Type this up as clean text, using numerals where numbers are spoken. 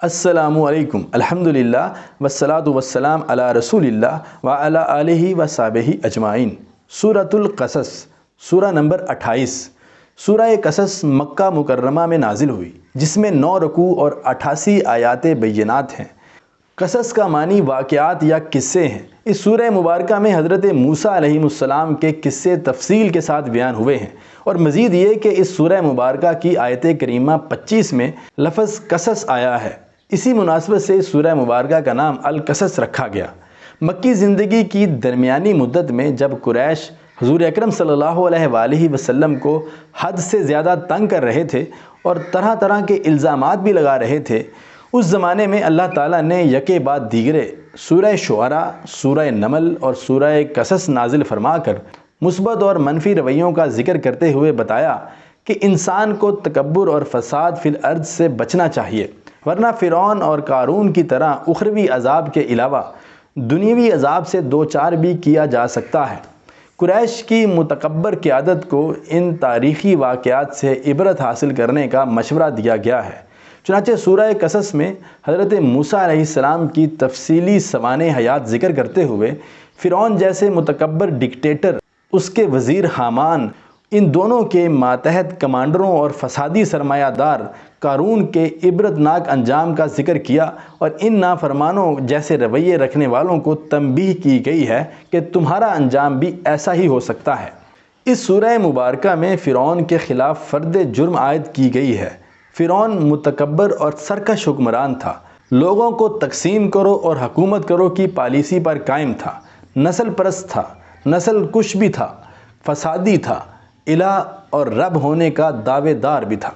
السلام علیکم الحمدللہ والصلاۃ والسلام علی رسول اللہ وعلی آلہ وصحبہ اجمعین۔ سورۃ القصص، سورہ نمبر 28۔ سورہ قصص مکہ مکرمہ میں نازل ہوئی، جس میں 9 رکوع اور 88 آیات بینات ہیں۔ قصص کا معنی واقعات یا قصے ہیں۔ اس سورہ مبارکہ میں حضرت موسیٰ علیہ السلام کے قصے تفصیل کے ساتھ بیان ہوئے ہیں، اور مزید یہ کہ اس سورہ مبارکہ کی آیت کریمہ 25 میں لفظ قصص آیا ہے۔ اسی مناسبت سے اس سورہ مبارکہ کا نام القصص رکھا گیا۔ مکی زندگی کی درمیانی مدت میں جب قریش حضور اکرم صلی اللہ علیہ وآلہ وسلم کو حد سے زیادہ تنگ کر رہے تھے اور طرح طرح کے الزامات بھی لگا رہے تھے، اس زمانے میں اللہ تعالیٰ نے یکے بعد دیگرے سورہ شعراء، سورہ نمل اور سورہ قصص نازل فرما کر مثبت اور منفی رویوں کا ذکر کرتے ہوئے بتایا کہ انسان کو تکبر اور فساد فی الارض سے بچنا چاہیے، ورنہ فرعون اور قارون کی طرح اخروی عذاب کے علاوہ دنیوی عذاب سے دوچار بھی کیا جا سکتا ہے۔ قریش کی متکبر قیادت کو ان تاریخی واقعات سے عبرت حاصل کرنے کا مشورہ دیا گیا ہے۔ چنانچہ سورہ قصص میں حضرت موسیٰ علیہ السلام کی تفصیلی سوانح حیات ذکر کرتے ہوئے فرعون جیسے متکبر ڈکٹیٹر، اس کے وزیر حامان، ان دونوں کے ماتحت کمانڈروں اور فسادی سرمایہ دار قارون کے عبرتناک انجام کا ذکر کیا، اور ان نافرمانوں جیسے رویے رکھنے والوں کو تنبیہ کی گئی ہے کہ تمہارا انجام بھی ایسا ہی ہو سکتا ہے۔ اس سورہ مبارکہ میں فرعون کے خلاف فرد جرم عائد کی گئی ہے۔ فرعون متکبر اور سرکش حکمران تھا، لوگوں کو تقسیم کرو اور حکومت کرو کی پالیسی پر قائم تھا، نسل پرست تھا، نسل کش بھی تھا، فسادی تھا، الہ اور رب ہونے کا دعوے دار بھی تھا۔